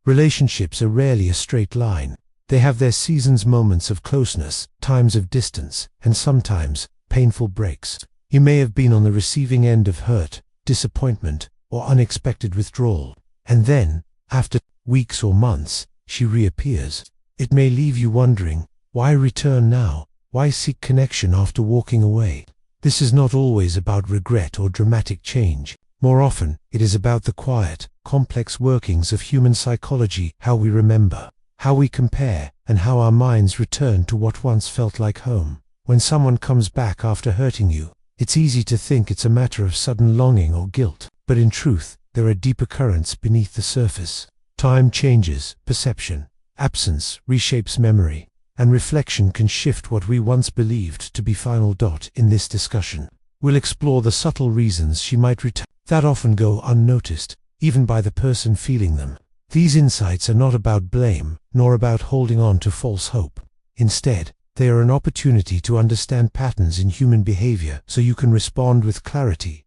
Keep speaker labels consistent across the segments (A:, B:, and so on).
A: Relationships are rarely a straight line. They have their seasons, moments of closeness, times of distance, and sometimes painful breaks. You may have been on the receiving end of hurt, disappointment, or unexpected withdrawal, and then, after weeks or months, she reappears. It may leave you wondering, why return now? Why seek connection after walking away? This is not always about regret or dramatic change. More often, it is about the quiet, complex workings of human psychology, how we remember, how we compare, and how our minds return to what once felt like home. When someone comes back after hurting you, it's easy to think it's a matter of sudden longing or guilt, but in truth, there are deeper currents beneath the surface. Time changes perception, absence reshapes memory, and reflection can shift what we once believed to be final. In this discussion, we'll explore the subtle reasons she might return that often go unnoticed, even by the person feeling them. These insights are not about blame, nor about holding on to false hope. Instead, they are an opportunity to understand patterns in human behavior so you can respond with clarity,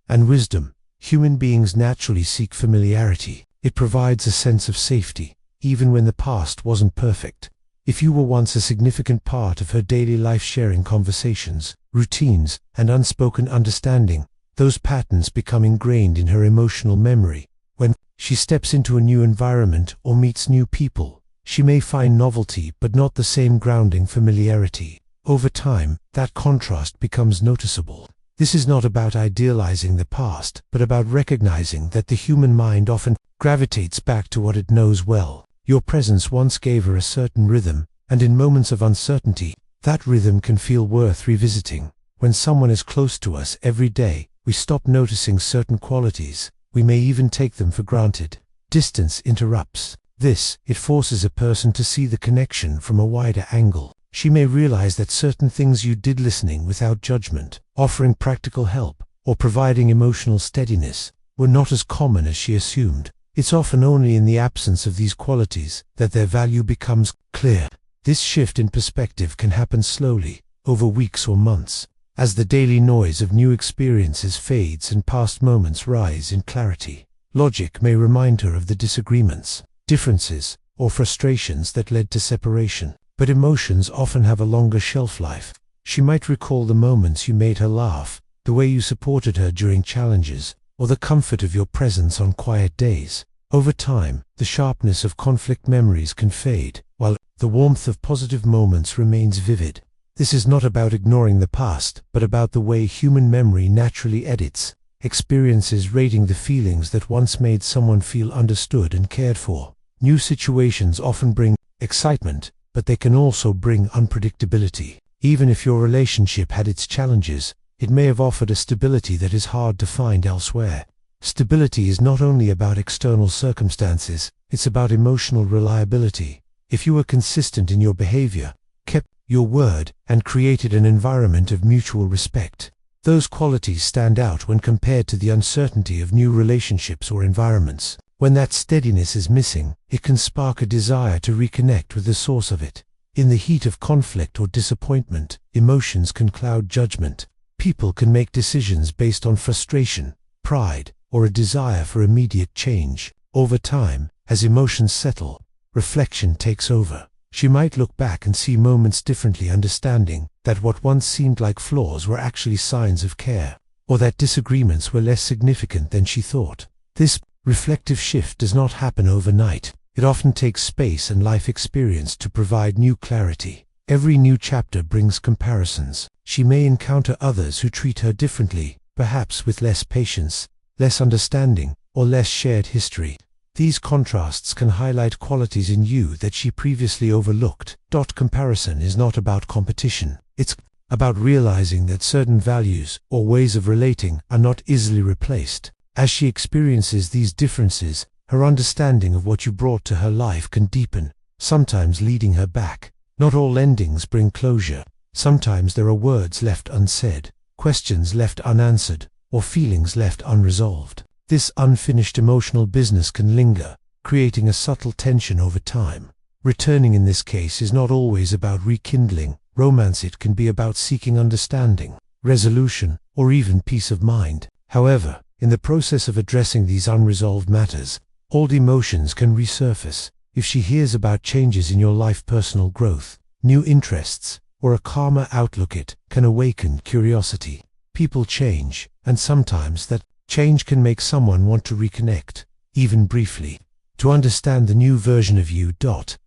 A: and wisdom. Human beings naturally seek familiarity. It provides a sense of safety, even when the past wasn't perfect. If you were once a significant part of her daily life, sharing conversations, routines, and unspoken understanding, those patterns become ingrained in her emotional memory. When she steps into a new environment or meets new people, she may find novelty but not the same grounding familiarity. Over time, that contrast becomes noticeable. This is not about idealizing the past, but about recognizing that the human mind often gravitates back to what it knows well. Your presence once gave her a certain rhythm, and in moments of uncertainty, that rhythm can feel worth revisiting. When someone is close to us every day, we stop noticing certain qualities. We may even take them for granted. Distance interrupts this. It forces a person to see the connection from a wider angle. She may realize that certain things you did, listening without judgment, offering practical help, or providing emotional steadiness, were not as common as she assumed. It's often only in the absence of these qualities that their value becomes clear. This shift in perspective can happen slowly, over weeks or months, as the daily noise of new experiences fades and past moments rise in clarity. Logic may remind her of the disagreements, differences, or frustrations that led to separation, but emotions often have a longer shelf life. She might recall the moments you made her laugh, the way you supported her during challenges, or the comfort of your presence on quiet days. Over time, the sharpness of conflict memories can fade, while the warmth of positive moments remains vivid. This is not about ignoring the past, but about the way human memory naturally edits experiences, rating the feelings that once made someone feel understood and cared for. New situations often bring excitement, but they can also bring unpredictability. Even if your relationship had its challenges, it may have offered a stability that is hard to find elsewhere. Stability is not only about external circumstances, it's about emotional reliability. If you were consistent in your behavior, kept your word, and created an environment of mutual respect, those qualities stand out when compared to the uncertainty of new relationships or environments. When that steadiness is missing, it can spark a desire to reconnect with the source of it. In the heat of conflict or disappointment, emotions can cloud judgment. People can make decisions based on frustration, pride, or a desire for immediate change. Over time, as emotions settle, reflection takes over. She might look back and see moments differently, understanding that what once seemed like flaws were actually signs of care, or that disagreements were less significant than she thought. This reflective shift does not happen overnight. It often takes space and life experience to provide new clarity. Every new chapter brings comparisons. She may encounter others who treat her differently, perhaps with less patience, less understanding, or less shared history. These contrasts can highlight qualities in you that she previously overlooked. Comparison is not about competition. It's about realizing that certain values or ways of relating are not easily replaced. As she experiences these differences, her understanding of what you brought to her life can deepen, sometimes leading her back. Not all endings bring closure. Sometimes there are words left unsaid, questions left unanswered, or feelings left unresolved. This unfinished emotional business can linger, creating a subtle tension over time. Returning in this case is not always about rekindling romance. It can be about seeking understanding, resolution, or even peace of mind. However, in the process of addressing these unresolved matters, Old emotions can resurface. If she hears about changes in your life, personal growth, new interests, or a calmer outlook, it can awaken curiosity. People change, and sometimes that change can make someone want to reconnect, even briefly, to understand the new version of you.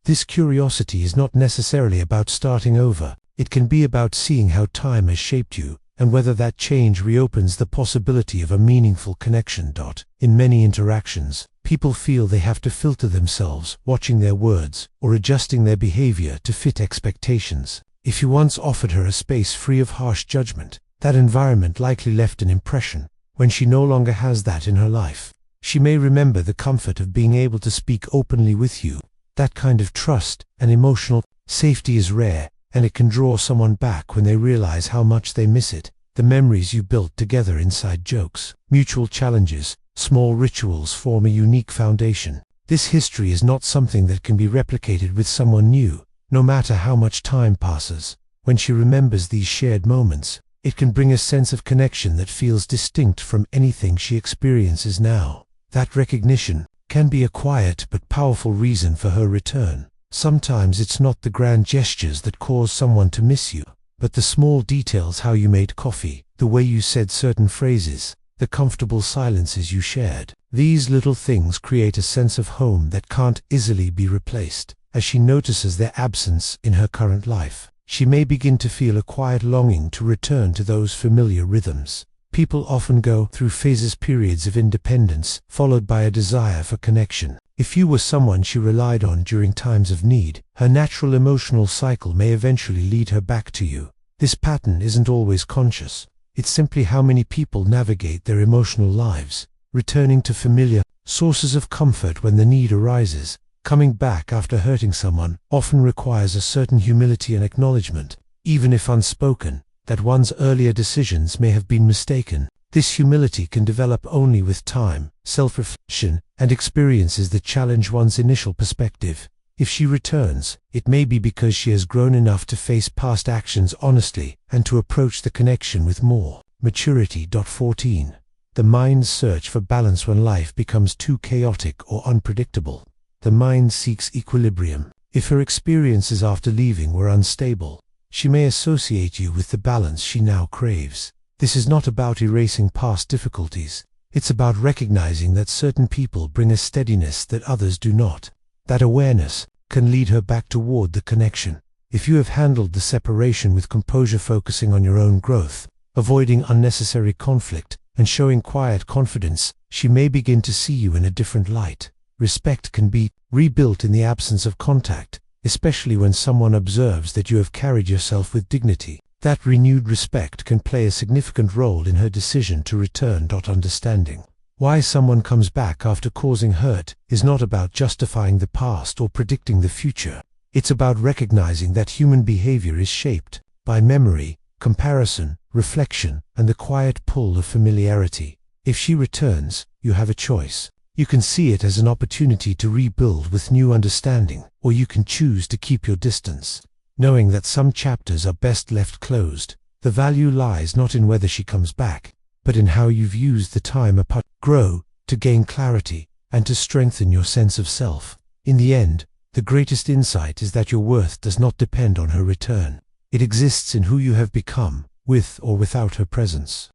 A: This curiosity is not necessarily about starting over. It can be about seeing how time has shaped you, and whether that change reopens the possibility of a meaningful connection. In many interactions, people feel they have to filter themselves, watching their words, or adjusting their behavior to fit expectations. If you once offered her a space free of harsh judgment, that environment likely left an impression. When she no longer has that in her life, she may remember the comfort of being able to speak openly with you. That kind of trust and emotional safety is rare, and it can draw someone back when they realize how much they miss it. The memories you built together, inside jokes, mutual challenges, small rituals form a unique foundation. This history is not something that can be replicated with someone new, no matter how much time passes. When she remembers these shared moments, it can bring a sense of connection that feels distinct from anything she experiences now. That recognition can be a quiet but powerful reason for her return. Sometimes it's not the grand gestures that cause someone to miss you, but the small details: how you made coffee, the way you said certain phrases, the comfortable silences you shared. These little things create a sense of home that can't easily be replaced. As she notices their absence in her current life, she may begin to feel a quiet longing to return to those familiar rhythms. People often go through phases, periods of independence, followed by a desire for connection. If you were someone she relied on during times of need, her natural emotional cycle may eventually lead her back to you. This pattern isn't always conscious. It's simply how many people navigate their emotional lives, returning to familiar sources of comfort when the need arises. Coming back after hurting someone often requires a certain humility and acknowledgement, even if unspoken, that one's earlier decisions may have been mistaken. This humility can develop only with time, self-reflection, and experiences that challenge one's initial perspective. If she returns, it may be because she has grown enough to face past actions honestly and to approach the connection with more maturity. 14. The mind's search for balance. When life becomes too chaotic or unpredictable, the mind seeks equilibrium. If her experiences after leaving were unstable, she may associate you with the balance she now craves. This is not about erasing past difficulties. It's about recognizing that certain people bring a steadiness that others do not. That awareness can lead her back toward the connection. If you have handled the separation with composure, focusing on your own growth, avoiding unnecessary conflict, and showing quiet confidence, she may begin to see you in a different light. Respect can be rebuilt in the absence of contact, especially when someone observes that you have carried yourself with dignity. That renewed respect can play a significant role in her decision to return. Understanding why someone comes back after causing hurt is not about justifying the past or predicting the future. It's about recognizing that human behavior is shaped by memory, comparison, reflection, and the quiet pull of familiarity. If she returns, you have a choice. You can see it as an opportunity to rebuild with new understanding, or you can choose to keep your distance, knowing that some chapters are best left closed. The value lies not in whether she comes back, but in how you've used the time apart. Grow, to gain clarity, and to strengthen your sense of self. In the end, the greatest insight is that your worth does not depend on her return. It exists in who you have become, with or without her presence.